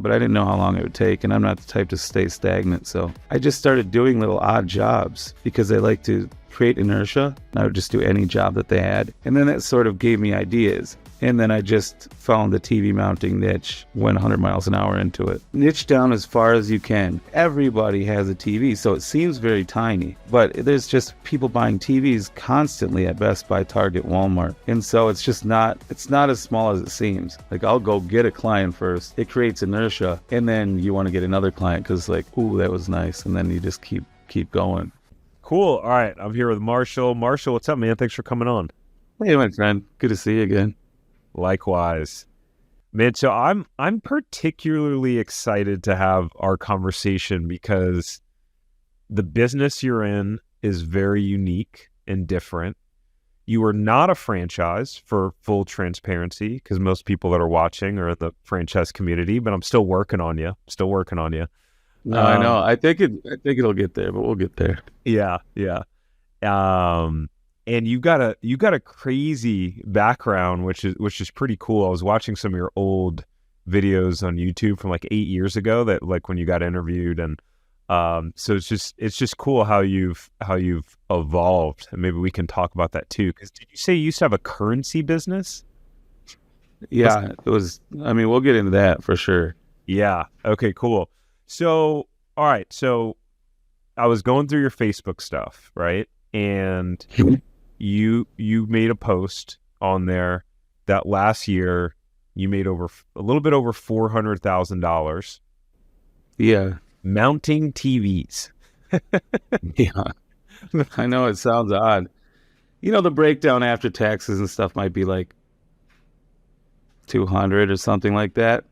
but I didn't know how long it would take, and I'm not the type to stay stagnant. So I just started doing little odd jobs because I like to create inertia. I would just do any job that they had. And then that sort of gave me ideas. And then I just found the TV mounting niche, went 100 miles an hour into it. Niche down as far as you can. Everybody has a TV, so it seems very tiny, but there's just people buying TVs constantly at Best Buy, Target, Walmart. And so it's not as small as it seems. Like, I'll go get a client first. It creates inertia, and then you want to get another client because like, ooh, that was nice. And then you just keep going. Cool. All right. I'm here with Marshall. Marshall, what's up, man? Thanks for coming on. Hey, my friend. Good to see you again. Likewise, man. So I'm particularly excited to have our conversation because the business you're in is very unique and different. You are not a franchise, for full transparency, because most people that are watching are in the franchise community, but I'm still working on you. No, I know. I think it'll get there, but we'll get there. Yeah. And you got a crazy background, which is pretty cool. I was watching some of your old videos on YouTube from like 8 years ago, that like when you got interviewed, and so it's just cool how you've evolved, and maybe we can talk about that too. Because did you say you used to have a currency business? Yeah, it was. I mean, we'll get into that for sure. Yeah. Okay. Cool. So all right. So I was going through your Facebook stuff, right, and you made a post on there that last year you made a little bit over $400,000. Yeah. Mounting TVs. Yeah. I know it sounds odd. You know, the breakdown after taxes and stuff might be like 200 or something like that,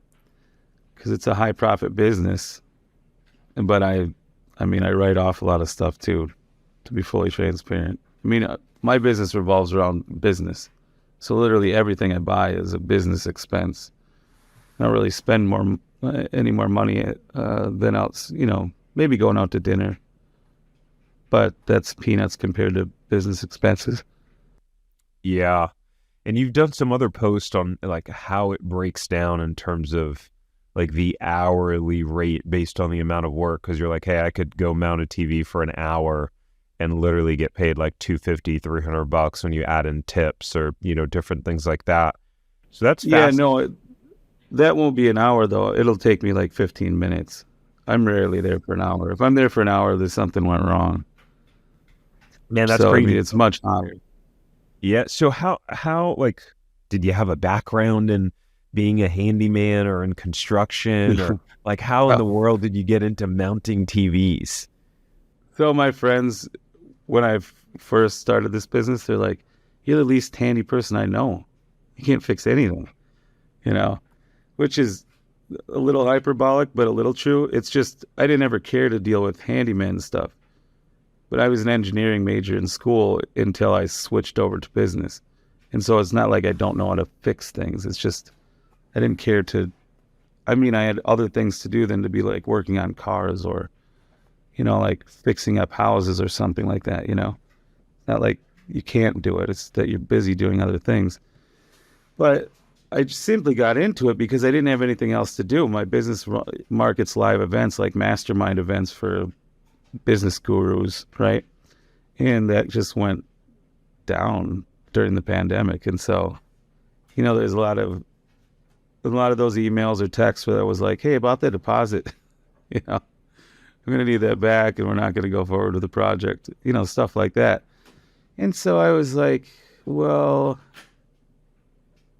because it's a high profit business. But I mean, I write off a lot of stuff too, to be fully transparent. I mean, my business revolves around business. So literally everything I buy is a business expense. I don't really spend any more money than else, maybe going out to dinner. But that's peanuts compared to business expenses. Yeah. And you've done some other posts on like how it breaks down in terms of like the hourly rate based on the amount of work. Because you're like, hey, I could go mount a TV for an hour and literally get paid like $250, $300 when you add in tips or, different things like that. So that's fast. Yeah, no, that won't be an hour though. It'll take me like 15 minutes. I'm rarely there for an hour. If I'm there for an hour, there's something went wrong. Man, that's crazy. I mean, it's much higher. Yeah. So how like, did you have a background in being a handyman or in construction, or like how in the world did you get into mounting TVs? So my friends, when I first started this business, they're like, you're the least handy person I know. You can't fix anything, which is a little hyperbolic, but a little true. It's just, I didn't ever care to deal with handyman stuff. But I was an engineering major in school until I switched over to business. And so it's not like I don't know how to fix things. It's just, I didn't care to, I had other things to do than to be like working on cars or, like fixing up houses or something like that, It's not like you can't do it. It's that you're busy doing other things. But I simply got into it because I didn't have anything else to do. My business markets live events, like mastermind events for business gurus, right? And that just went down during the pandemic. And so, there's a lot of those emails or texts where I was like, hey, about the deposit, I'm going to need that back and we're not going to go forward with the project, stuff like that. And so I was like, well,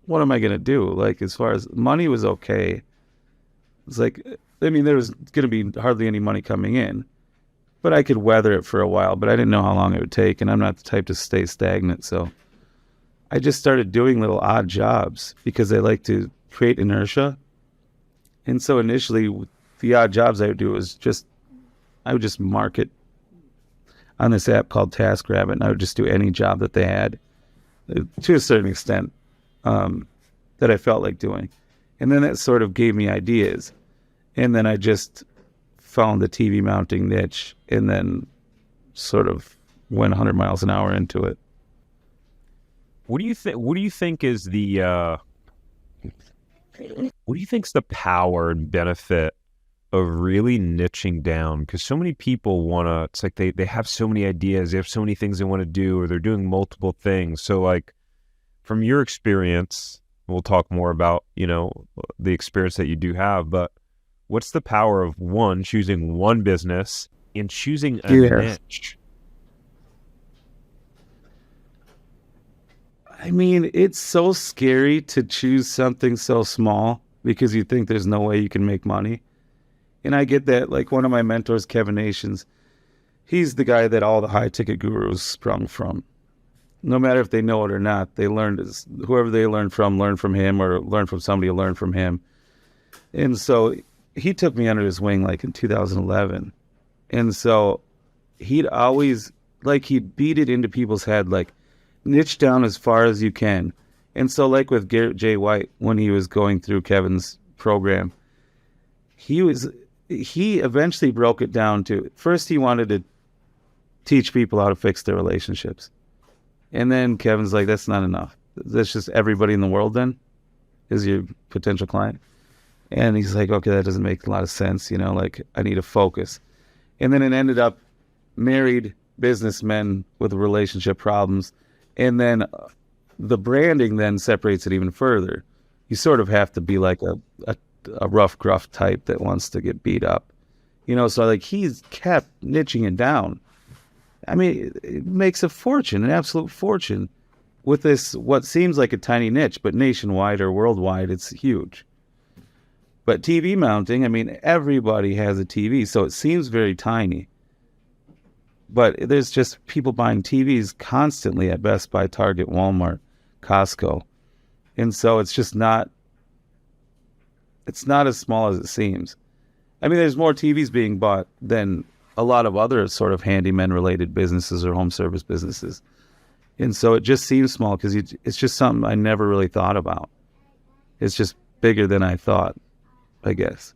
what am I going to do? Like, as far as money was okay. It's like, there was going to be hardly any money coming in, but I could weather it for a while, but I didn't know how long it would take. And I'm not the type to stay stagnant. So I just started doing little odd jobs because I like to create inertia. And so initially the odd jobs I would do was I would just market on this app called TaskRabbit, and I would just do any job that they had to a certain extent that I felt like doing. And then that sort of gave me ideas. And then I just found the TV mounting niche and then sort of went 100 miles an hour into it. What do you think is the What do you think's the power and benefit of really niching down? Because so many people want to, it's like they have so many ideas, they have so many things they want to do, or they're doing multiple things. So like from your experience, we'll talk more about, the experience that you do have, but what's the power of one, choosing one business and choosing a Yes. niche? I mean, it's so scary to choose something so small because you think there's no way you can make money. And I get that. Like one of my mentors, Kevin Nations, he's the guy that all the high ticket gurus sprung from. No matter if they know it or not, they learned whoever they learned from him, or learn from somebody who learned from him. And so he took me under his wing like in 2011. And so he'd always, like, he'd beat it into people's head, like, niche down as far as you can. And so like with Garrett J. White, when he was going through Kevin's program, he eventually broke it down to, first he wanted to teach people how to fix their relationships. And then Kevin's like, that's not enough. That's just everybody in the world then is your potential client. And he's like, okay, that doesn't make a lot of sense. Like I need to focus. And then it ended up married businessmen with relationship problems. And then the branding then separates it even further. You sort of have to be like a rough, gruff type that wants to get beat up. So like he's kept niching it down. I mean, it makes a fortune, an absolute fortune with this, what seems like a tiny niche, but nationwide or worldwide, it's huge. But TV mounting, I mean, everybody has a TV, so it seems very tiny. But there's just people buying TVs constantly at Best Buy, Target, Walmart, Costco. And so it's not as small as it seems. I mean, there's more TVs being bought than a lot of other sort of handyman-related businesses or home service businesses. And so it just seems small because it's just something I never really thought about. It's just bigger than I thought, I guess.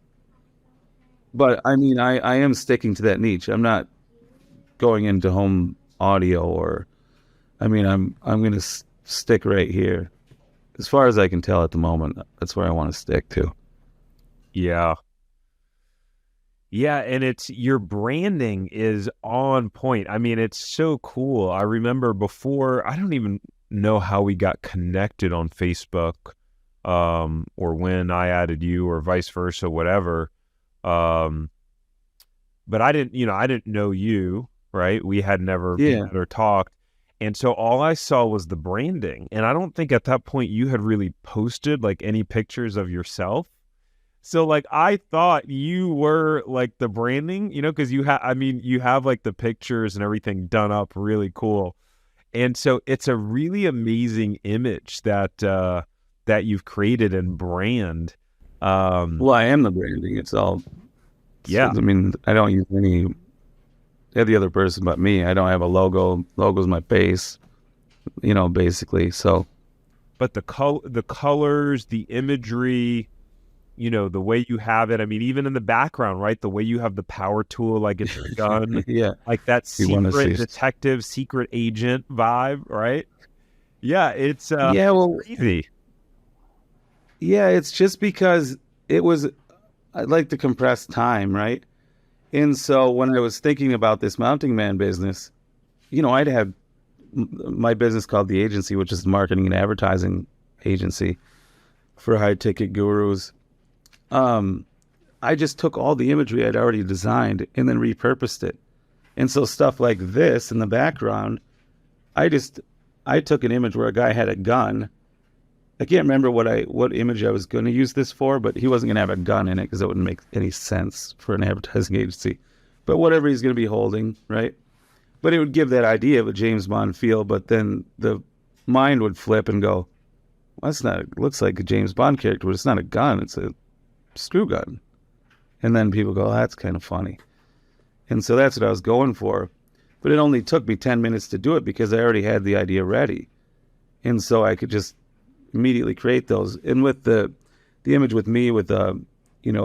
But I mean, I am sticking to that niche. I'm not going into home audio, or, I mean, I'm going to stick right here. As far as I can tell at the moment, that's where I want to stick to. Yeah. Yeah, and it's your branding is on point. I mean, it's so cool. I remember before, I don't even know how we got connected on Facebook, or when I added you or vice versa, whatever. But I didn't know you, right? We had never met or talked. And so all I saw was the branding. And I don't think at that point you had really posted like any pictures of yourself. So like I thought you were like the branding, because you have like the pictures and everything done up really cool. And so it's a really amazing image that you've created and brand. Well, I am the branding. It's all, yeah. I mean, I don't use every other person but me. I don't have a logo. Logo's my face, basically. So, but the colors, the imagery, the way you have it. I mean, even in the background, right? The way you have the power tool, like it's a gun, yeah, like that secret detective, secret agent vibe, right? Yeah, it's crazy. Yeah, it's just because I like to compress time, right? And so when I was thinking about this mounting man business, I'd had my business called The Agency, which is a marketing and advertising agency for high ticket gurus. I just took all the imagery I'd already designed and then repurposed it. And so stuff like this in the background, I took an image where a guy had a gun. I can't remember what image I was going to use this for, but he wasn't going to have a gun in it because it wouldn't make any sense for an advertising agency. But whatever he's going to be holding, right? But it would give that idea of a James Bond feel, but then the mind would flip and go, well, it looks like a James Bond character, but it's not a gun, it's a screw gun. And then people go, oh, that's kind of funny. And so that's what I was going for. But it only took me 10 minutes to do it because I already had the idea ready. And so I could just immediately create those. And with the image with me with a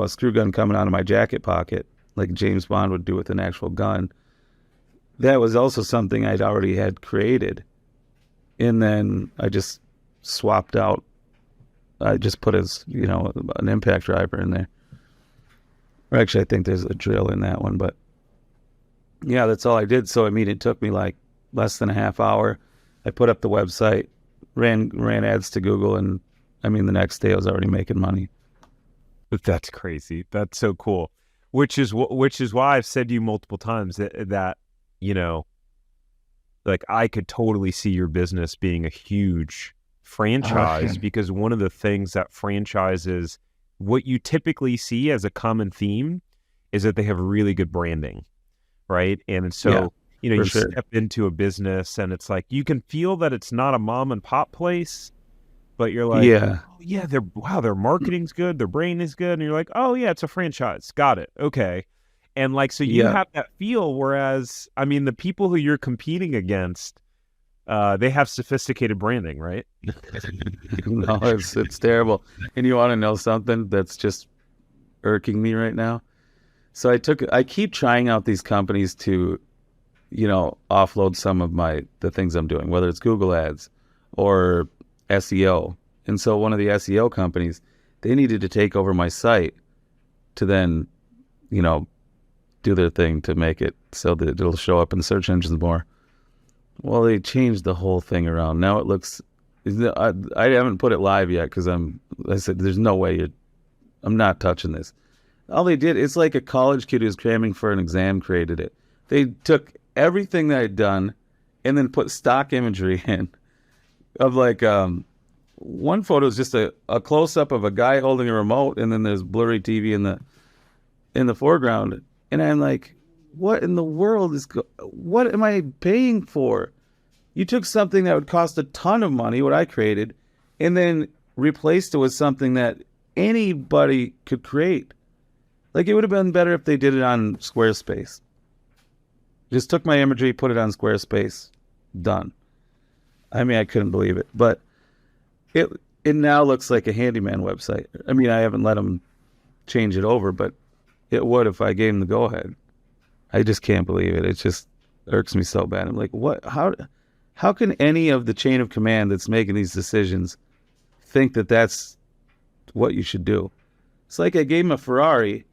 screw gun coming out of my jacket pocket, like James Bond would do with an actual gun, that was also something I'd already had created. And then I just swapped out I just put as, an impact driver in there. Or actually, I think there's a drill in that one, but yeah, that's all I did. So, I mean, it took me like less than a half hour. I put up the website, ran ads to Google, and I mean, the next day I was already making money. That's crazy. That's so cool. Which is why I've said to you multiple times that like I could totally see your business being a huge franchise, because one of the things that franchises, what you typically see as a common theme, is that they have really good branding, right? And so you step into a business and it's like you can feel that it's not a mom and pop place, but you're like, oh, yeah, their marketing's good, their brand is good, and you're like, oh yeah, it's a franchise, got it, okay. And like, so you have that feel, whereas, I mean, the people who you're competing against, they have sophisticated branding, right? No, it's terrible. And you want to know something that's just irking me right now? So I keep trying out these companies to, offload some of the things I'm doing, whether it's Google ads or SEO. And so one of the SEO companies, they needed to take over my site to then, do their thing to make it so that it'll show up in the search engines more. Well, they changed the whole thing around. Now it looks, I haven't put it live yet because I said, there's no way I'm not touching this. All they did, it's like a college kid who's cramming for an exam created it. They took everything that I'd done and then put stock imagery in of like, one photo is just a close-up of a guy holding a remote, and then there's blurry TV in the foreground. And I'm like, what in the world what am I paying for? You took something that would cost a ton of money, what I created, and then replaced it with something that anybody could create. Like, it would have been better if they did it on Squarespace. Just took my imagery, put it on Squarespace, done. I mean, I couldn't believe it. But it now looks like a handyman website. I mean, I haven't let them change it over, but it would if I gave them the go-ahead. I just can't believe it. It just irks me so bad. I'm like, what? How can any of the chain of command that's making these decisions think that that's what you should do? It's like I gave them a Ferrari,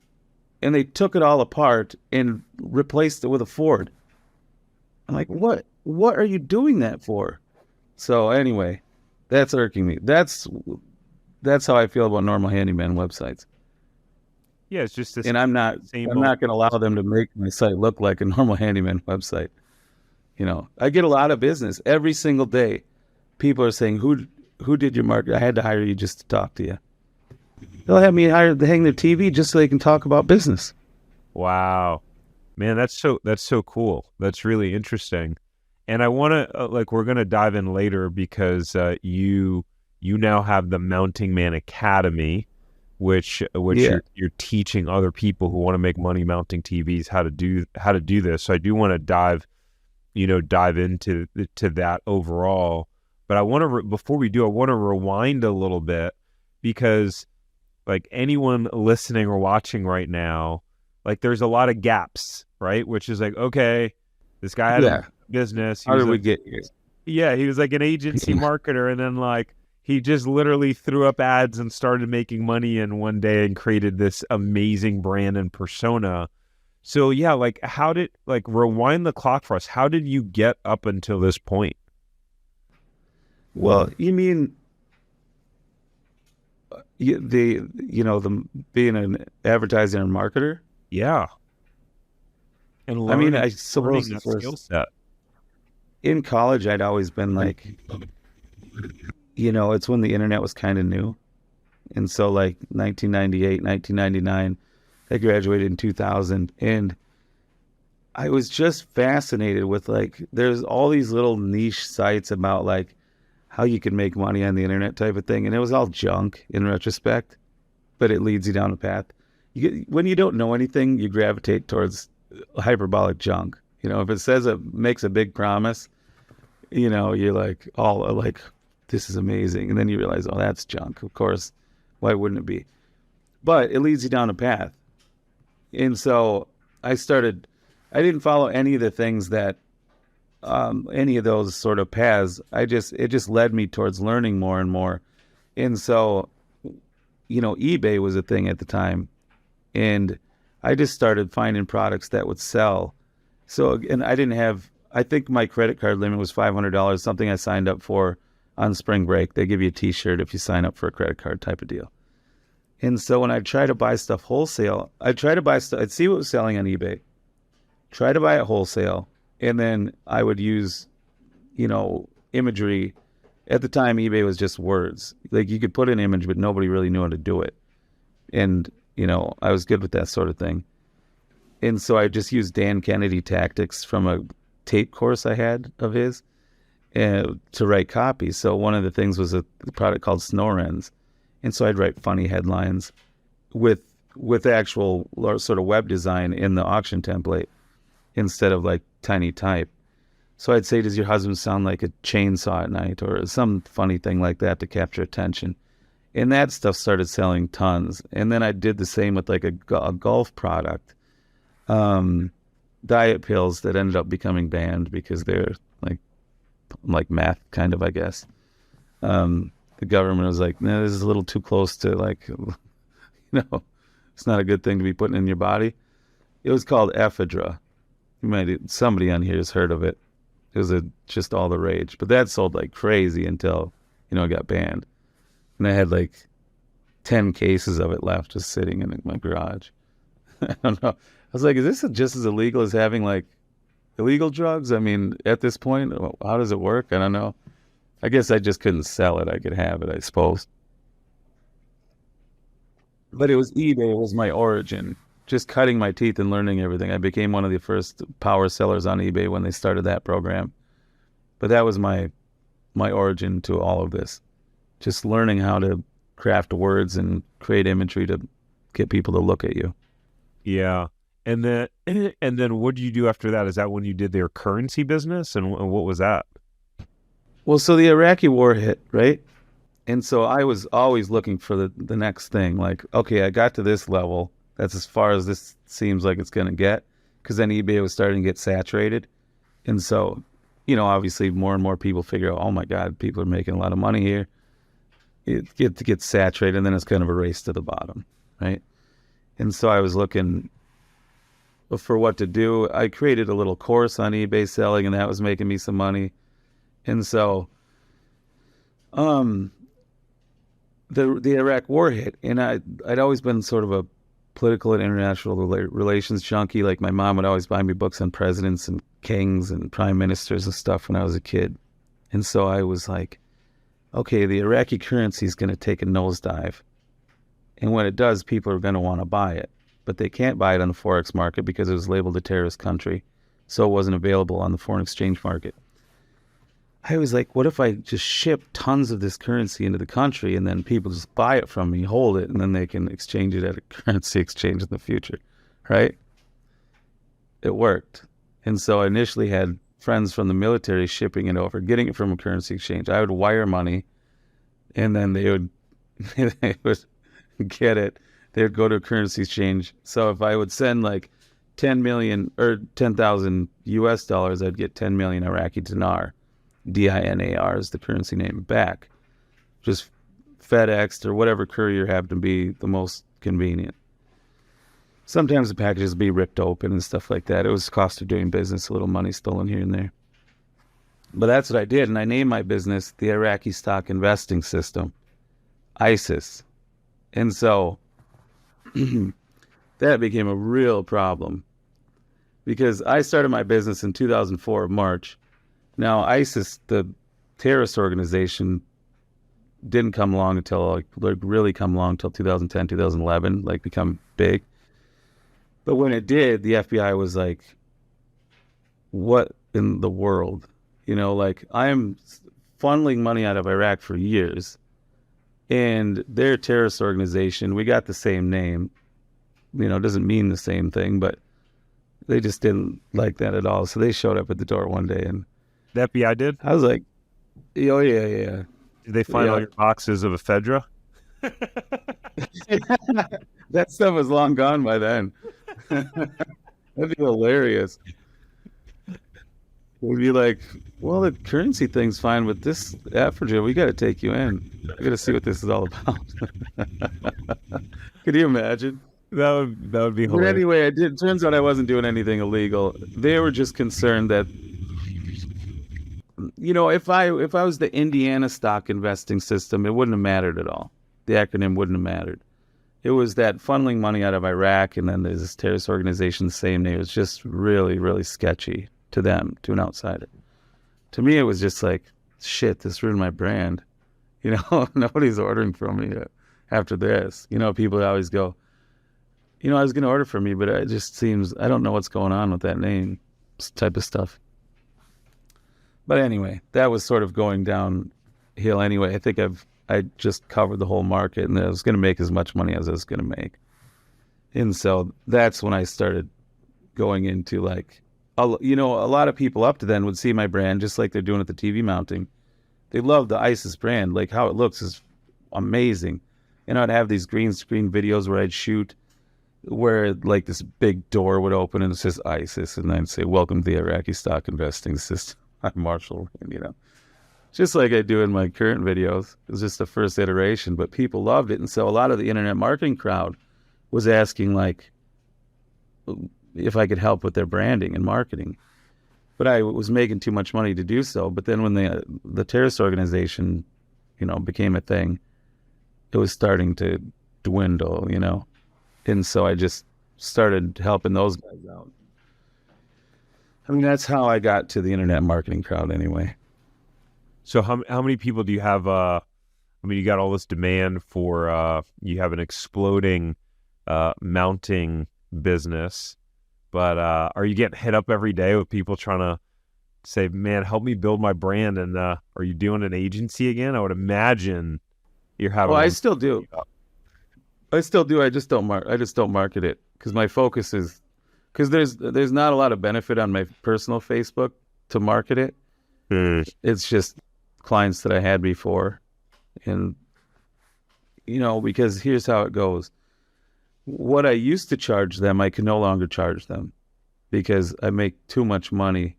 and they took it all apart and replaced it with a Ford. I'm like, what? What are you doing that for? So anyway, that's irking me. That's how I feel about normal handyman websites. Yeah, it's just this. And I'm not going to allow them to make my site look like a normal handyman website. I get a lot of business every single day. People are saying, who did your market? I had to hire you just to talk to you. They'll have me hired to hang their TV just so they can talk about business. Wow, man, that's so cool. That's really interesting. And I want to we're going to dive in later because you now have the Mounting Man Academy, which you're teaching other people who want to make money mounting TVs how to do this. So I do want to dive into that overall. But I want to before we do, I want to rewind a little bit, because like anyone listening or watching right now, like there's a lot of gaps, right? Which is like, okay, this guy had a business. How did we get here? Yeah, he was like an agency marketer, and then like he just literally threw up ads and started making money in one day and created this amazing brand and persona. So yeah, like rewind the clock for us. How did you get up until this point? Well, you mean the being an advertising and marketer? Yeah. And I mean, I suppose that skill set. In college, I'd always been like, it's when the internet was kind of new. And so like 1998, 1999, I graduated in 2000. And I was just fascinated with like, there's all these little niche sites about like how you can make money on the internet type of thing. And it was all junk in retrospect, but it leads you down a path. When you don't know anything, you gravitate towards hyperbolic junk. If it says it makes a big promise, you're like, all like, this is amazing. And then you realize, oh, that's junk. Of course, why wouldn't it be? But it leads you down a path. And so I didn't follow any of the things that, any of those sort of paths. It just led me towards learning more and more. And so eBay was a thing at the time, and I just started finding products that would sell. So, and I think my credit card limit was $500, something I signed up for on spring break. They give you a t-shirt if you sign up for a credit card type of deal. And so when I try to buy stuff wholesale, I'd see what was selling on eBay, try to buy it wholesale, and then I would use, imagery. At the time, eBay was just words. Like you could put an image, but nobody really knew how to do it. And, I was good with that sort of thing. And so I just used Dan Kennedy tactics from a tape course I had of his to write copy. So one of the things was a product called Snorens. And so I'd write funny headlines with actual sort of web design in the auction template instead of like tiny type. So I'd say, does your husband sound like a chainsaw at night, or some funny thing like that to capture attention? And that stuff started selling tons. And then I did the same with like a golf product, diet pills that ended up becoming banned because they're like meth kind of, I guess. The government was like, no, this is a little too close to it's not a good thing to be putting in your body. It was called ephedra. Somebody on here has heard of it. It was just all the rage. But that sold like crazy until, it got banned. And I had like 10 cases of it left just sitting in my garage. I don't know. I was like, is this just as illegal as having like illegal drugs? I mean, at this point, how does it work? I don't know. I guess I just couldn't sell it. I could have it, I suppose. But it was eBay. It was my origin. Just cutting my teeth and learning everything. I became one of the first power sellers on eBay when they started that program. But that was my origin to all of this. Just learning how to craft words and create imagery to get people to look at you. Yeah. And then what did you do after that? Is that when you did their currency business? And what was that? Well, so the Iraqi war hit, right? And so I was always looking for the next thing. Like, okay, I got to this level. That's as far as this seems like it's going to get. Because then eBay was starting to get saturated. And so, obviously more and more people figure out, oh my God, people are making a lot of money here. It gets saturated, and then it's kind of a race to the bottom, right? And so I was looking for what to do. I created a little course on eBay selling, and that was making me some money. And so the Iraq war hit, and I'd always been sort of a political and international relations junkie. Like my mom would always buy me books on presidents and kings and prime ministers and stuff when I was a kid. And so I was like, okay, the Iraqi currency is going to take a nosedive. And when it does, people are going to want to buy it. But they can't buy it on the Forex market because it was labeled a terrorist country. So it wasn't available on the foreign exchange market. I was like, what if I just ship tons of this currency into the country and then people just buy it from me, hold it, and then they can exchange it at a currency exchange in the future, right? It worked. And so I initially had friends from the military shipping it over, getting it from a currency exchange. I would wire money, and then they would get it. They would go to a currency exchange. So if I would send like 10 million or 10,000 US dollars, I'd get 10 million Iraqi dinar. DINAR is the currency name back. Just FedEx or whatever courier happened to be the most convenient. Sometimes the packages would be ripped open and stuff like that. It was cost of doing business, a little money stolen here and there. But that's what I did, and I named my business the Iraqi Stock Investing System, ISIS. And so that became a real problem because I started my business in 2004 of March. Now, ISIS, the terrorist organization, didn't come along until, really come along until 2010, 2011, become big. But when it did, the FBI was like, what in the world? I am funneling money out of Iraq for years, and they're a terrorist organization. We got the same name. It doesn't mean the same thing, but they just didn't like that at all. So they showed up at the door one day, and the FBI did? I was like, oh, yeah. Did they find all your boxes of ephedra? That stuff was long gone by then. That'd be hilarious. We'd be like, well, the currency thing's fine, but this Africa, we got to take you in. We got to see what this is all about. Could you imagine? That would be But hilarious. anyway, turns out I wasn't doing anything illegal. They were just concerned that, if I was the Indiana stock investing system, it wouldn't have mattered at all. The acronym wouldn't have mattered. It was that funneling money out of Iraq, and then there's this terrorist organization, the same name. It was just really, really sketchy to them, to an outsider. To me, it was just like, shit, this ruined my brand. Nobody's ordering from me after this. People always go, I was going to order from you, but it just seems, I don't know what's going on with that name type of stuff. But anyway, that was sort of going downhill anyway. I think I just covered the whole market, and I was going to make as much money as I was going to make. And so that's when I started going into like, a lot of people up to then would see my brand just like they're doing at the TV mounting. They love the ISIS brand. Like how it looks is amazing. And I'd have these green screen videos where I'd shoot where like this big door would open and it says ISIS, and I'd say, welcome to the Iraqi stock investing system. I'm Marshall, just like I do in my current videos. It was just the first iteration, but people loved it. And so a lot of the internet marketing crowd was asking like if I could help with their branding and marketing. But I was making too much money to do so. But then when the terrorist organization, became a thing, it was starting to dwindle, And so I just started helping those guys out. I mean, that's how I got to the internet marketing crowd anyway. So how many people do you have? You got all this demand for, you have an exploding mounting business, but are you getting hit up every day with people trying to say, man, help me build my brand? And are you doing an agency again? I would imagine you're having. Well, I still do. I still do. I just don't market it because my focus is because there's not a lot of benefit on my personal Facebook to market it. It's just clients that I had before, and because here's how it goes. What I used to charge them, I can no longer charge them because I make too much money.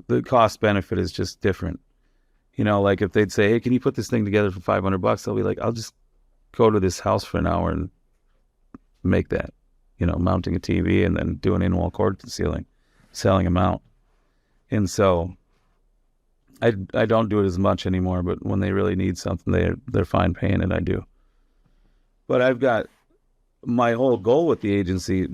The cost benefit is just different. Like if they'd say, hey, can you put this thing together for $500? I'll be like, I'll just go to this house for an hour and make that, mounting a TV and then doing in-wall cord concealing, selling them out. And so I don't do it as much anymore, but when they really need something, they're fine paying it. I do. But I've got my whole goal with the agency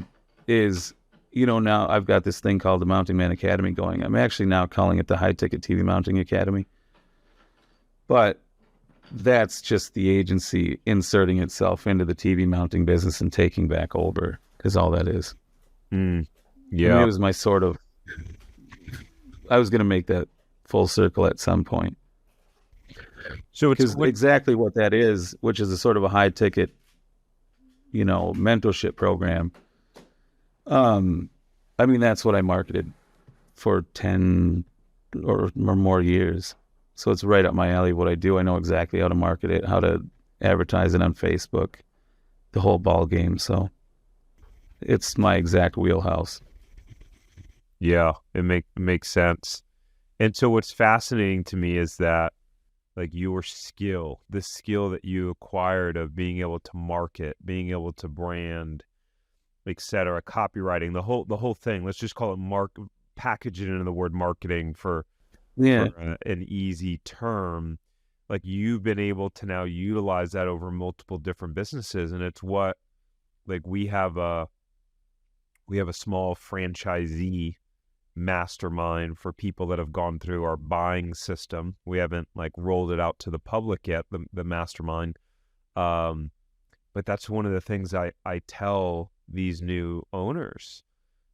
is, now I've got this thing called the Mounting Man Academy going. I'm actually now calling it the High Ticket TV Mounting Academy. But that's just the agency inserting itself into the TV mounting business and taking back over, is all that is. Yeah. And it was my sort of, I was going to make that full circle at some point. So it's exactly what that is, which is a sort of a high ticket, mentorship program. That's what I marketed for 10 or more years. So it's right up my alley what I do. I know exactly how to market it, how to advertise it on Facebook, the whole ball game. So it's my exact wheelhouse. Yeah, it makes sense. And so what's fascinating to me is that like your skill, the skill that you acquired of being able to market, being able to brand, et cetera, copywriting, the whole thing, let's just call it package it into the word marketing for an easy term. Like you've been able to now utilize that over multiple different businesses. And it's what, like we have a small franchisee mastermind for people that have gone through our buying system. We haven't like rolled it out to the public yet, the mastermind. But that's one of the things I tell these new owners,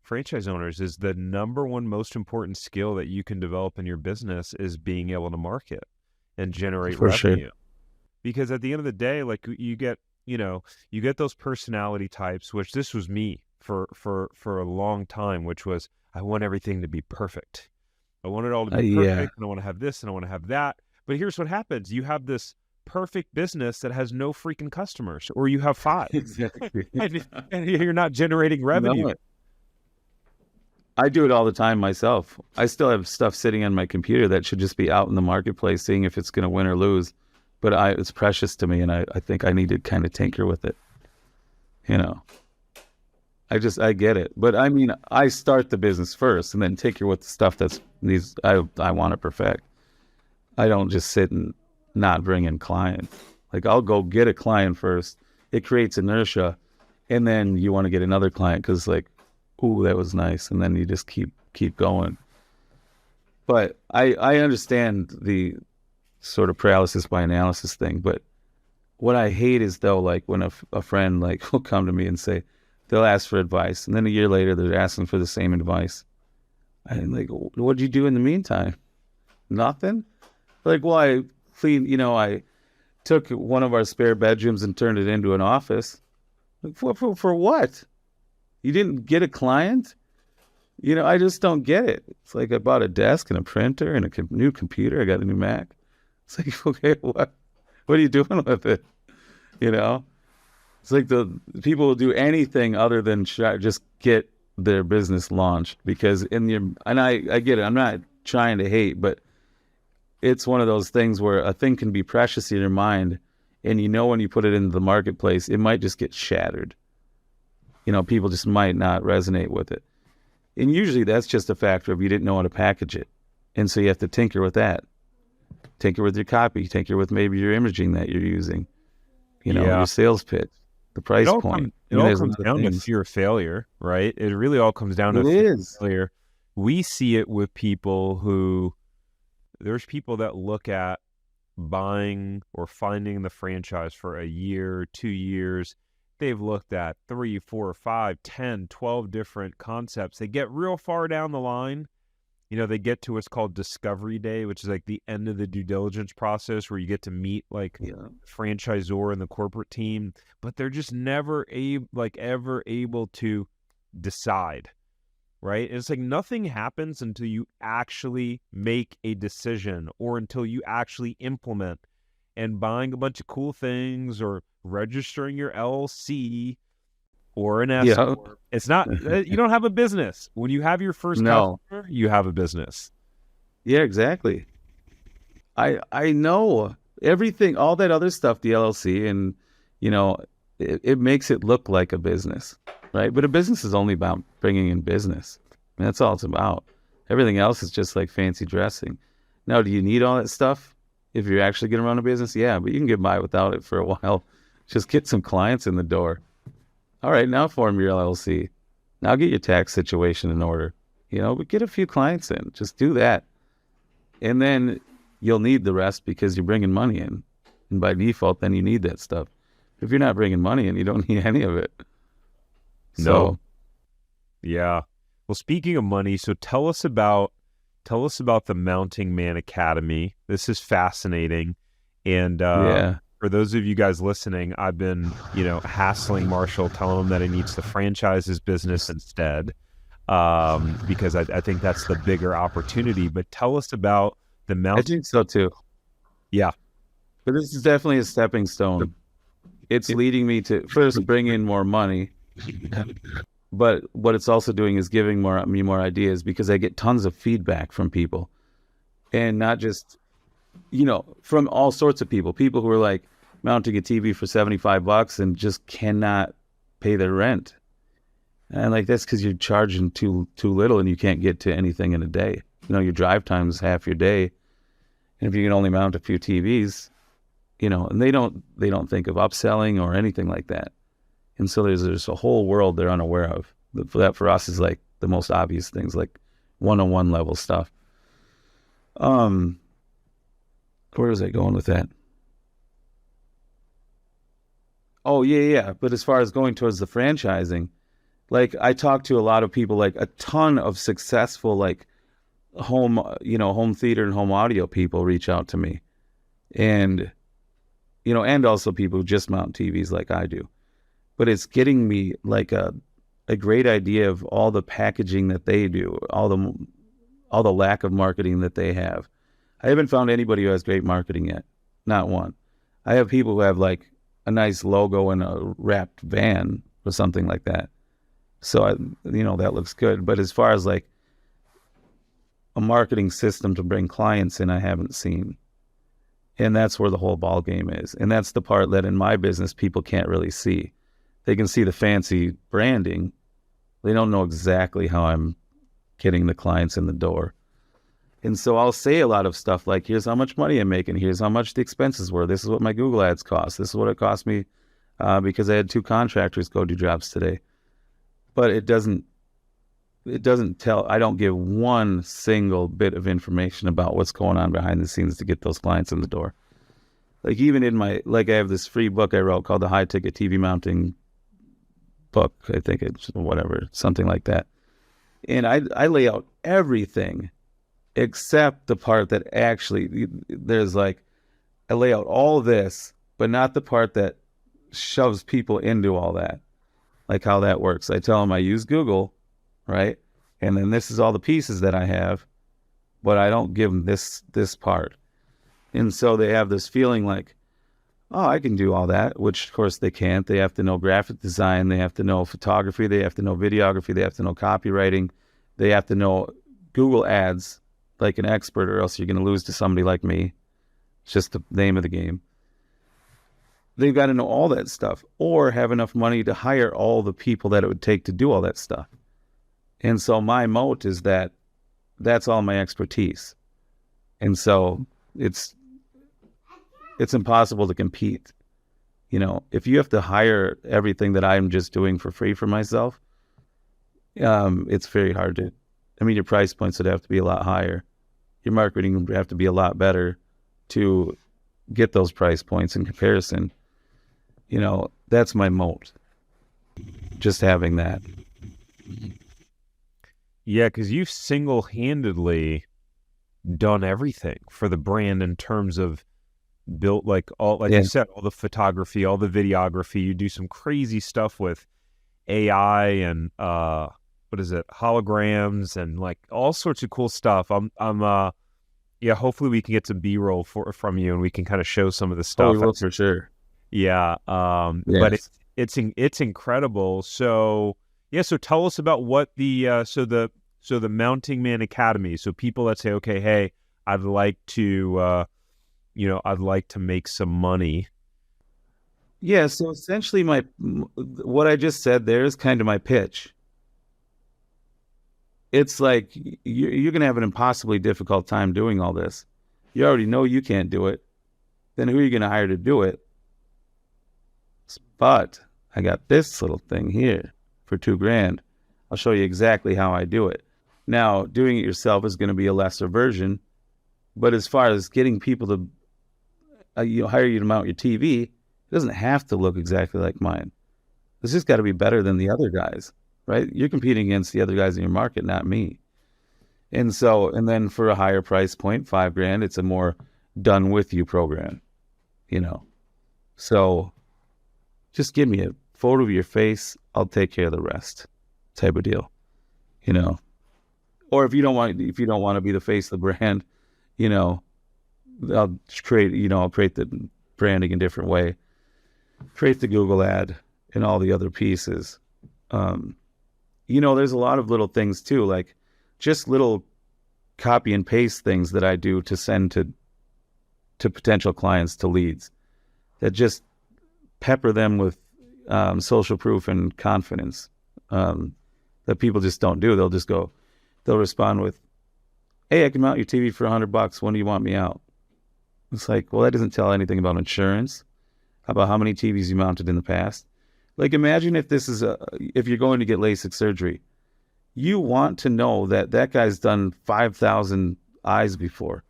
franchise owners, is the number one most important skill that you can develop in your business is being able to market and generate revenue. Sure. Because at the end of the day, like you get those personality types, which this was me for a long time, which was I want everything to be perfect. I want it all to be perfect, and I want to have this and I want to have that. But here's what happens. You have this perfect business that has no freaking customers, or you have 5. Exactly. and you're not generating revenue. I do it all the time myself. I still have stuff sitting on my computer that should just be out in the marketplace, seeing if it's going to win or lose. But it's precious to me, and I think I need to kind of tinker with it. You know, I get it. But I mean, I start the business first and then tinker with the stuff I want to perfect. I don't just sit and not bring in clients. Like, I'll go get a client first. It creates inertia, and then you want to get another client because, like, ooh, that was nice, and then you just keep going. But I understand the sort of paralysis by analysis thing. But what I hate is, though, like, when a friend, like, will come to me and say, they'll ask for advice, and then a year later they're asking for the same advice. And, like, what'd you do in the meantime? Nothing. Like, well, I took one of our spare bedrooms and turned it into an office. Like, for what? You didn't get a client? I just don't get it. It's like, I bought a desk and a printer and a new computer. I got a new Mac. It's like, okay, what are you doing with it? It's like the people will do anything other than just get their business launched, because and I get it. I'm not trying to hate, but it's one of those things where a thing can be precious in your mind, and when you put it into the marketplace, it might just get shattered. People just might not resonate with it. And usually that's just a factor of you didn't know how to package it. And so you have to tinker with that. Tinker with your copy, tinker with maybe your imaging that you're using, your sales pitch, the price point. It all comes down to fear of failure, right? It really all comes down to fear of failure. We see it with people there's people that look at buying or finding the franchise for a year, 2 years. They've looked at 3, 4, 5, 10, 12 different concepts. They get real far down the line. They get to what's called discovery day, which is like the end of the due diligence process, where you get to meet franchisor and the corporate team, but they're just never ever able to decide, right? It's like nothing happens until you actually make a decision, or until you actually implement. And buying a bunch of cool things, or registering your LLC or an S corp. It's not, you don't have a business. When you have your first customer, you have a business. Yeah, exactly. I know everything, all that other stuff, the LLC, and it makes it look like a business, right? But a business is only about bringing in business. And that's all it's about. Everything else is just like fancy dressing. Now, do you need all that stuff if you're actually going to run a business? Yeah, but you can get by without it for a while. Just get some clients in the door. All right, now form your LLC. Now get your tax situation in order. But get a few clients in. Just do that. And then you'll need the rest, because you're bringing money in. And by default, then you need that stuff. If you're not bringing money in, you don't need any of it. No. Yeah. Well, speaking of money, so tell us about the Mounting Man Academy. This is fascinating. And for those of you guys listening, I've been, hassling Marshall, telling him that he needs to franchise his business instead, because I think that's the bigger opportunity. But tell us about the Mounting. I think so too. Yeah. But this is definitely a stepping stone. It's leading me to first bring in more money. But what it's also doing is giving me more ideas, because I get tons of feedback from people, and not just, from all sorts of people who are like mounting a TV for $75 and just cannot pay their rent. And like, that's because you're charging too little, and you can't get to anything in a day. Your drive time is half your day. And if you can only mount a few TVs, and they don't think of upselling or anything like that. And so there's a whole world they're unaware of. That for us is like the most obvious things, like one-on-one level stuff. Where was I going with that? Oh, yeah. But as far as going towards the franchising, like, I talk to a lot of people, like a ton of successful, like home theater and home audio people reach out to me. And, and also people who just mount TVs like I do. But it's getting me like a great idea of all the packaging that they do, all the lack of marketing that they have. I haven't found anybody who has great marketing yet. Not one. I have people who have like a nice logo and a wrapped van or something like that. So that looks good. But as far as like a marketing system to bring clients in, I haven't seen. And that's where the whole ball game is. And that's the part that in my business people can't really see. They can see the fancy branding. They don't know exactly how I'm getting the clients in the door. And so I'll say a lot of stuff like, here's how much money I'm making. Here's how much the expenses were. This is what my Google ads cost. This is what it cost me because I had 2 contractors go do jobs today. But it doesn't tell, I don't give one single bit of information about what's going on behind the scenes to get those clients in the door. Like even in I have this free book I wrote called the High Ticket TV Mounting Book. I think it's whatever, something like that. And I lay out everything except the part that actually there's like, I lay out all this, but not the part that shoves people into all that, like how that works. I tell them I use Google, right? And then this is all the pieces that I have, but I don't give them this part. And so they have this feeling like, oh, I can do all that, which of course they can't. They have to know graphic design. They have to know photography. They have to know videography. They have to know copywriting. They have to know Google ads like an expert, or else you're going to lose to somebody like me. It's just the name of the game. They've got to know all that stuff or have enough money to hire all the people that it would take to do all that stuff. And so my moat is that that's all my expertise. And so it's impossible to compete. If you have to hire everything that I'm just doing for free for myself, it's very hard to, your price points would have to be a lot higher. Your marketing would have to be a lot better to get those price points in comparison. That's my moat. Just having that. Yeah, because you've single-handedly done everything for the brand in terms of built you said, all the photography, all the videography. You do some crazy stuff with AI and holograms and like all sorts of cool stuff. Hopefully we can get some B-roll from you and we can kind of show some of the stuff. Oh, we will for sure. Yeah. Yes. But it's incredible. So so tell us about what the Mounting Man Academy. So people that say, okay, hey, I'd like to make some money. Yeah. So essentially what I just said there is kind of my pitch. It's like you're going to have an impossibly difficult time doing all this. You already know you can't do it. Then who are you going to hire to do it? But I got this little thing here for $2,000. I'll show you exactly how I do it. Now, doing it yourself is going to be a lesser version. But as far as getting people to hire you to mount your TV, it doesn't have to look exactly like mine. It's just got to be better than the other guys, right? You're competing against the other guys in your market, not me. And then for a higher price point, $5,000, it's a more done with you program, So just give me a photo of your face. I'll take care of the rest type of deal, Or if you don't want to be the face of the brand, I'll create the branding in a different way, create the Google ad and all the other pieces. There's a lot of little things too, like just little copy and paste things that I do to send to potential clients, to leads, that just pepper them with social proof and confidence that people just don't do. They'll respond with, hey, I can mount your TV for $100. When do you want me out? It's like, well, that doesn't tell anything about insurance, about how many TVs you mounted in the past. Like, imagine if if you're going to get LASIK surgery, you want to know that guy's done 5,000 eyes before.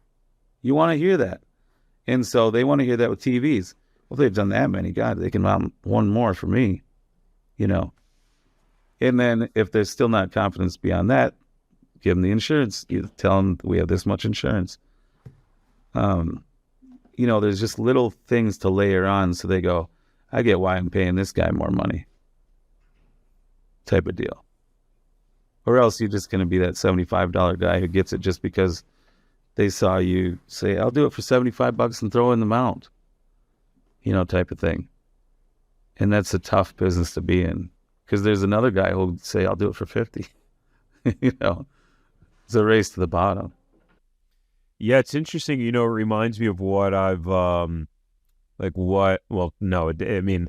You want to hear that. And so they want to hear that with TVs. Well, they've done that many. God, they can mount one more for me, And then if there's still not confidence beyond that, give them the insurance. You tell them we have this much insurance. There's just little things to layer on so they go, I get why I'm paying this guy more money type of deal. Or else you're just going to be that $75 guy who gets it just because they saw you say, I'll do it for $75 and throw in the mount, type of thing. And that's a tough business to be in because there's another guy who'll say, I'll do it for 50. You know, it's a race to the bottom. Yeah, it's interesting. You know, it reminds me of what I've I mean,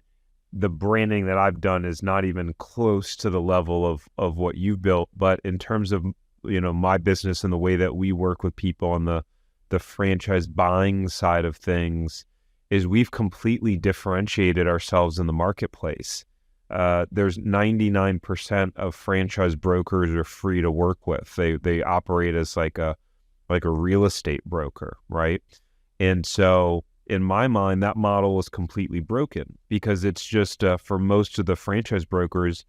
the branding that I've done is not even close to the level of what you've built. But in terms of, you know, my business and the way that we work with people on the franchise buying side of things, is we've completely differentiated ourselves in the marketplace. There's 99% of franchise brokers are free to work with. They operate as like a real estate broker, right? And so in my mind, that model is completely broken, because it's just for most of the franchise brokers,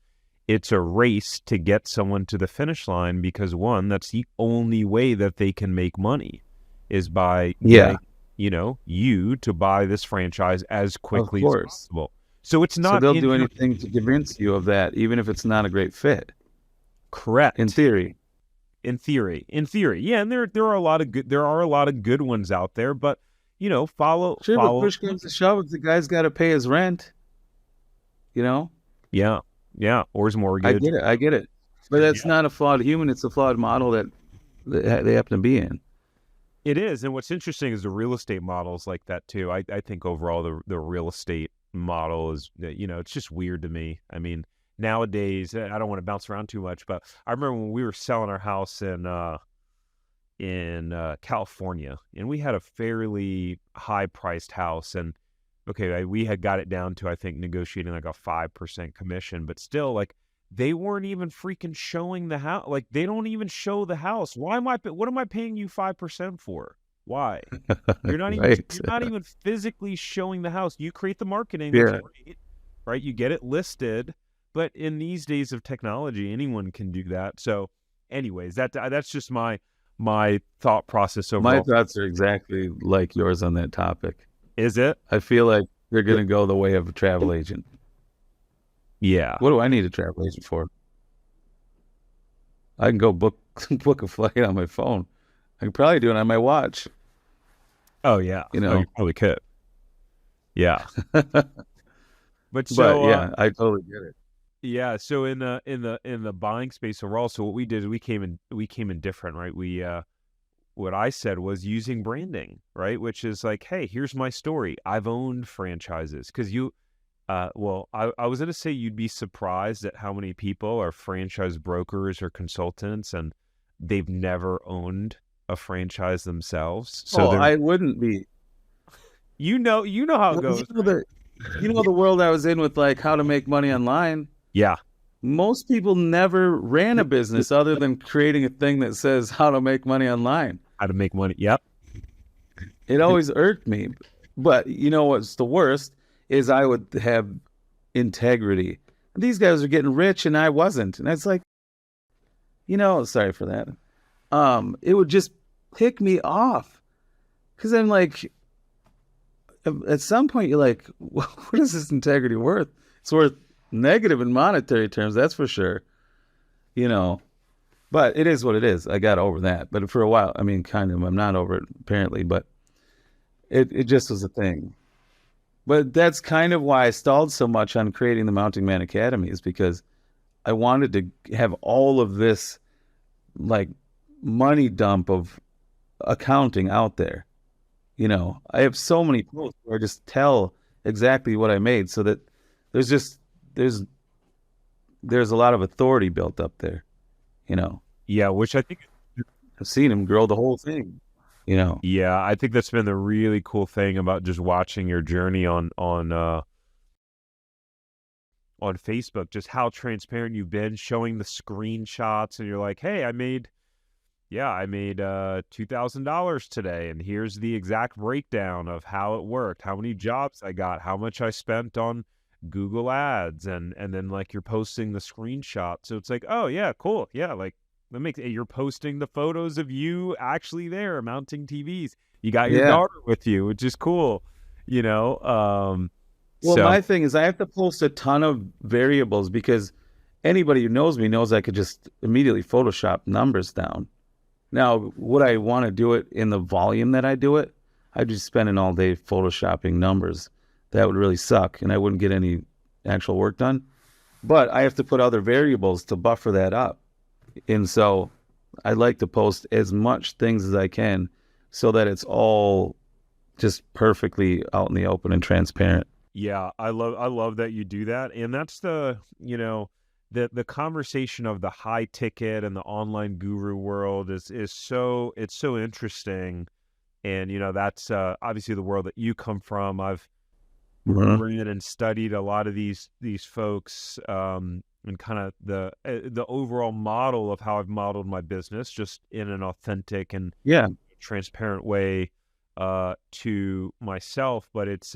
it's a race to get someone to the finish line, because one, that's the only way that they can make money, is by getting, you know, you to buy this franchise as quickly as possible. So it's not. So they'll do anything to convince you of that, even if it's not a great fit. Correct. In theory. Yeah. And there are a lot of good ones out there, but, you know, But push comes to shove, the guy's got to pay his rent, you know? Yeah. Or his mortgage. I get it. But that's not a flawed human. It's a flawed model that they happen to be in. It is. And what's interesting is the real estate model is like that too. I think overall the real estate model is, you know, it's just weird to me. I mean, nowadays, I don't want to bounce around too much, but I remember when we were selling our house in California, and we had a fairly high priced house, and we had got it down to, I think, negotiating like a 5% commission, but still, like, they weren't even freaking showing the house. Like, they don't even show the house. What am I paying you 5% for? Why? You're not even Right. you're not even physically showing the house. You create the marketing, Yeah. that's great, right? You get it listed, but in these days of technology, anyone can do that. So, anyways, that's just my thought process overall. My thoughts are exactly like yours on that topic. Is it? I feel like they're going to go the way of a travel agent. Yeah. What do I need a travel agent for? I can go book a flight on my phone. I can probably do it on my watch. Oh yeah. You know, you probably could. Yeah. But yeah, I totally get it. Yeah. So in the buying space overall, so what we did is we came in different, right? We what I said was using branding, right? Which is like, hey, here's my story. I've owned franchises, because I was going to say you'd be surprised at how many people are franchise brokers or consultants and they've never owned a franchise themselves. So I wouldn't be. You know how it goes. You know the world I was in with, like, how to make money online. Yeah. Most people never ran a business other than creating a thing that says how to make money online. How to make money. Yep. It always irked me. But you know what's the worst is I would have integrity. These guys are getting rich and I wasn't. And it's like, you know, sorry for that. It would just pick me off. Because I'm like, at some point you're like, what is this integrity worth? It's worth negative in monetary terms, that's for sure. You know, but it is what it is. I got over that. But for a while, I mean, kind of, I'm not over it apparently, but it just was a thing. But that's kind of why I stalled so much on creating the Mounting Man Academy, is because I wanted to have all of this, like, money dump of accounting out there. You know, I have so many posts where I just tell exactly what I made, so that there's a lot of authority built up there, you know. Yeah, which I think I've seen him grow the whole thing, you know. Yeah, I think that's been the really cool thing about just watching your journey on Facebook, just how transparent you've been, showing the screenshots, and you're like, hey, I made $2,000 today, and here's the exact breakdown of how it worked, how many jobs I got, how much I spent on Google Ads, and then, like, you're posting the screenshot. So it's like, oh yeah, cool, yeah, like, you're posting the photos of you actually there mounting TVs. You got your daughter with you, which is cool, you know. Well, my thing is I have to post a ton of variables, because anybody who knows me knows I could just immediately Photoshop numbers down. Now, would I want to do it in the volume that I do it? I'd just spend all day Photoshopping numbers. That would really suck, and I wouldn't get any actual work done. but I have to put other variables to buffer that up. And so I like to post as much things as I can so that it's all just perfectly out in the open and transparent. Yeah, I love that you do that. And that's the, you know, the conversation of the high ticket and the online guru world is so, it's so interesting. And, you know, that's obviously the world that you come from. I've read and studied a lot of these folks, and kind of the overall model of how I've modeled my business, just in an authentic and transparent way to myself. But it's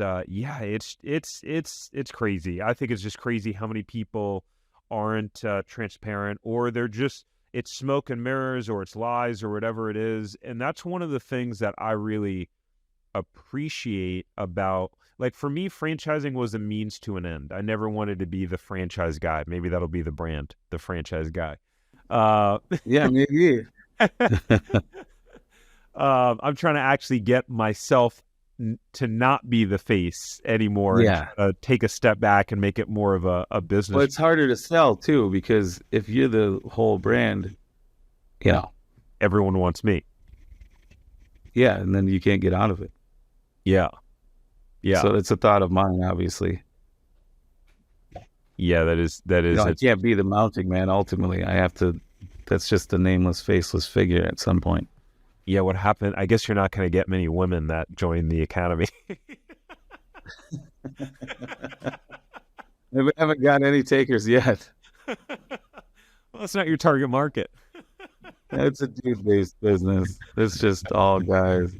it's crazy. I think it's just crazy how many people aren't transparent, or they're just, it's smoke and mirrors, or it's lies, or whatever it is. And that's one of the things that I really appreciate about, like, for me, franchising was a means to an end. I never wanted to be the franchise guy. Maybe that'll be the brand, the franchise guy. Yeah, maybe. I'm trying to actually get myself to not be the face anymore. Yeah. And take a step back and make it more of a business. Well, it's harder to sell too, because if you're the whole brand, you know, everyone wants me. Yeah, and then you can't get out of it. Yeah. Yeah. So it's a thought of mine, obviously. Yeah, that is. You know, I can't be the mounting man. Ultimately, I have to. That's just a nameless, faceless figure at some point. Yeah, what happened? I guess you're not going to get many women that join the academy. I haven't got any takers yet. Well, it's not your target market. It's a dude-based business. It's just all guys.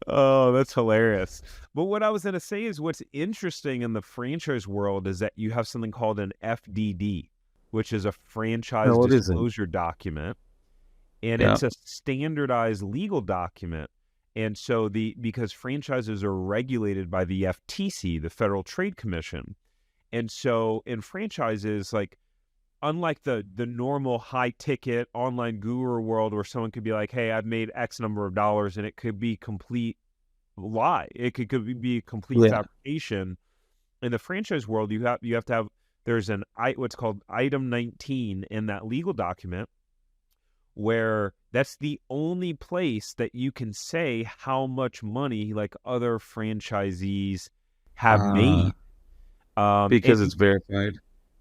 Oh, that's hilarious. But what I was going to say is, what's interesting in the franchise world is that you have something called an FDD, which is a franchise disclosure document. And it's a standardized legal document. And so because franchises are regulated by the FTC, the Federal Trade Commission. And so in franchises, like, unlike the normal high ticket online guru world where someone could be like, hey, I've made X number of dollars, and it could be complete lie. It could be a complete fabrication. In the franchise world, you have to have, there's what's called item 19 in that legal document, where that's the only place that you can say how much money, like, other franchisees have made. Because it's verified.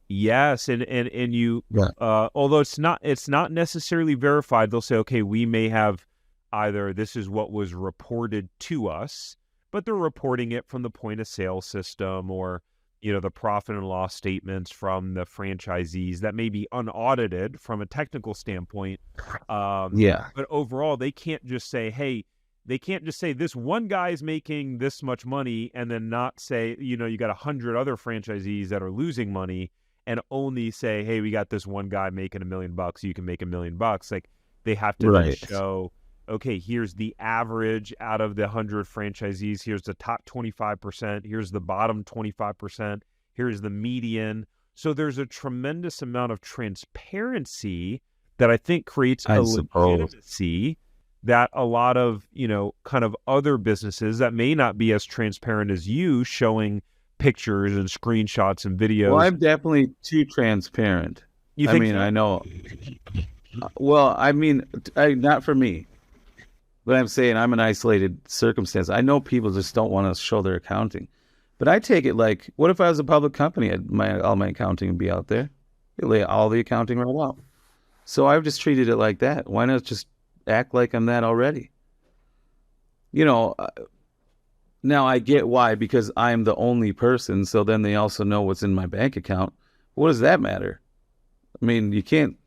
Yes, and you, although it's not necessarily verified, they'll say, okay, we may have either this is what was reported to us, but they're reporting it from the point of sale system, or, you know, the profit and loss statements from the franchisees that may be unaudited from a technical standpoint. But overall, they can't just say, hey, this one guy's making this much money, and then not say, you know, you got 100 other franchisees that are losing money, and only say, hey, we got this one guy making $1 million, you can make $1 million. Like, they have to then show, okay, here's the average out of the 100 franchisees. Here's the top 25%. Here's the bottom 25%. Here's the median. So there's a tremendous amount of transparency that I think creates a legitimacy that a lot of, you know, kind of other businesses that may not be as transparent as you, showing pictures and screenshots and videos. Well, I'm definitely too transparent. You think? I mean, I know. Well, I mean, not for me. But I'm saying I'm an isolated circumstance. I know people just don't want to show their accounting. But I take it like, what if I was a public company? All my accounting would be out there. They lay all the accounting right out. So I've just treated it like that. Why not just act like I'm that already? You know, now I get why, because I'm the only person. So then they also know what's in my bank account. What does that matter? I mean, you can't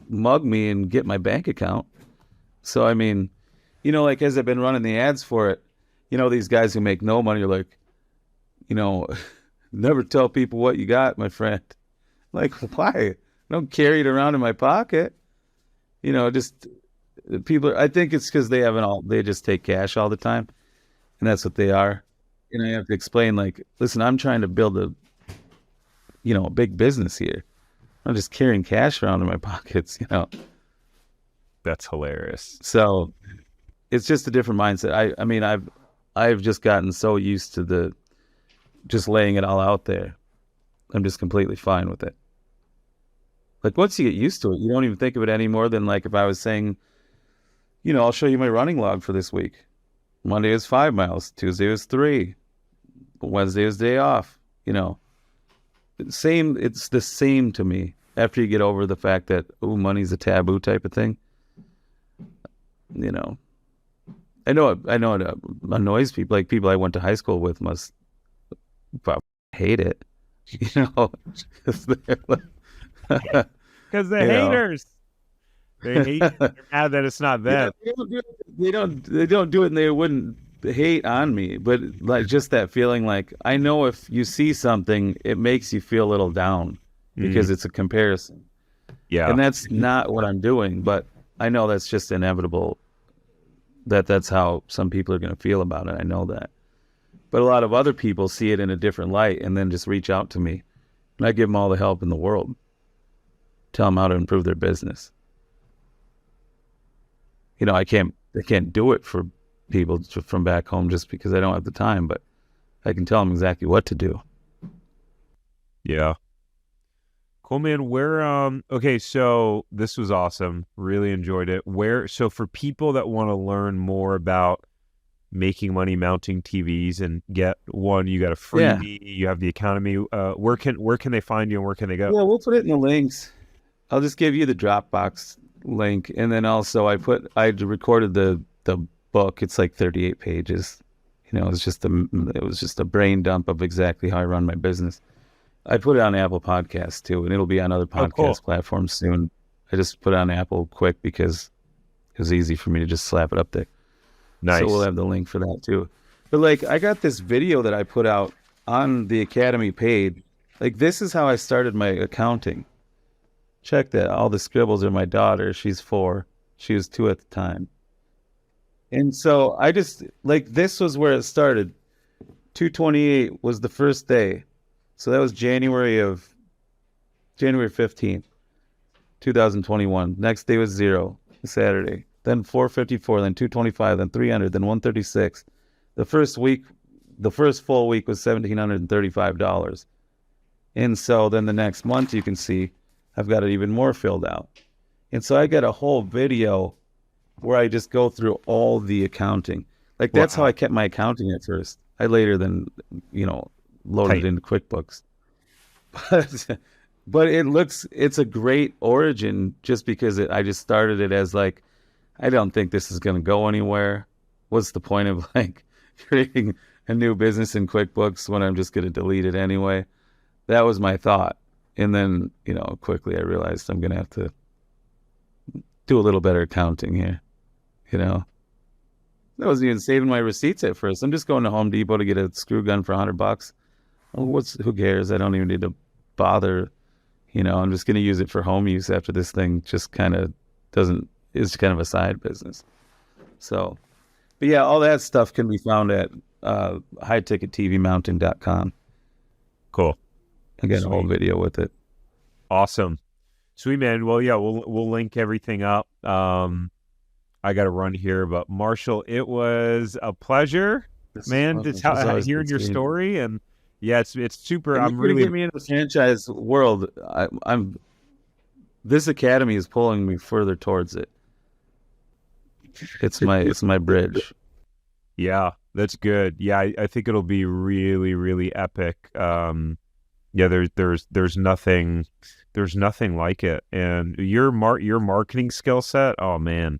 mug me and get my bank account. So, I mean, you know, like, as I've been running the ads for it, you know, these guys who make no money are like, you know, never tell people what you got, my friend. Like, why? I don't carry it around in my pocket. You know, just people, I think it's because they just take cash all the time. And that's what they are. And I have to explain, like, listen, I'm trying to build a big business here. I'm just carrying cash around in my pockets, you know. That's hilarious. So it's just a different mindset. I mean, I've just gotten so used to just laying it all out there. I'm just completely fine with it. Like once you get used to it, you don't even think of it any more than like if I was saying, I'll show you my running log for this week. Monday is 5 miles. Tuesday was 3. Wednesday was day off. Same. It's the same to me. After you get over the fact that money's a taboo type of thing, I know it annoys people. Like people I went to high school with must hate it, because Because the haters, they hate. They're mad that it's not them. They don't do it, and they wouldn't hate on me. But like just that feeling, like I know if you see something, it makes you feel a little down because it's a comparison. Yeah, and that's not what I'm doing. But I know that's just inevitable. That's how some people are going to feel about it. I know that. But a lot of other people see it in a different light and then just reach out to me. And I give them all the help in the world. Tell them how to improve their business. I can't do it for people from back home just because I don't have the time, but I can tell them exactly what to do. Yeah. Cool, man. Okay, so this was awesome. Really enjoyed it. So for people that want to learn more about making money mounting TVs and you got a freebie, you have the Academy, where can they find you and where can they go? Yeah, we'll put it in the links. I'll just give you the Dropbox link. And then also I recorded the book. It's like 38 pages. It was just a brain dump of exactly how I run my business. I put it on Apple Podcasts too, and it'll be on other podcast platforms soon. I just put it on Apple quick because it was easy for me to just slap it up there. Nice. So we'll have the link for that too. But like, I got this video that I put out on the Academy page. Like, this is how I started my accounting. Check that. All the scribbles are my daughter. She's 4. She was 2 at the time. And so I just, like, this was where it started. 2/28 was the first day. So that was January 15th, 2021. Next day was 0, Saturday. Then 454, then 225, then 300, then 136. The first full week was $1,735. And so then the next month, you can see I've got it even more filled out. And so I got a whole video where I just go through all the accounting. Like, that's how I kept my accounting at first. I later then, loaded it into QuickBooks. But it's a great origin just because I just started it as like, I don't think this is going to go anywhere. What's the point of like creating a new business in QuickBooks when I'm just going to delete it anyway? That was my thought. And then, quickly I realized I'm going to have to do a little better accounting here. I wasn't even saving my receipts at first. I'm just going to Home Depot to get a screw gun for $100. Who cares? I don't even need to bother. I'm just going to use it for home use after this thing just kind of is kind of a side business. So, but yeah, all that stuff can be found at hightickettvmounting.com. Cool. Again, a whole video with it. Awesome. Sweet, man. Well, yeah, we'll link everything up. I got to run here, but Marshall, it was a pleasure, man. Just hearing your story, and yeah, it's super. I'm really get me into the franchise world. This Academy is pulling me further towards it. It's my bridge. Yeah, that's good. Yeah, I think it'll be really, really epic. Yeah, there's nothing like it, and your marketing skill set. Oh man,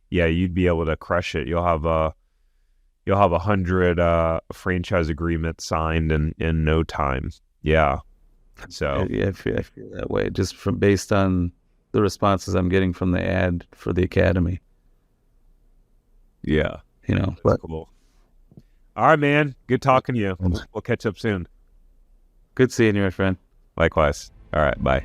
yeah, you'd be able to crush it. You'll have 100 franchise agreements signed in no time. Yeah, so I feel that way just based on the responses I'm getting from the ad for the Academy. Yeah, But cool. All right, man. Good talking to you. We'll catch up soon. Good seeing you, my friend. Likewise. All right. Bye.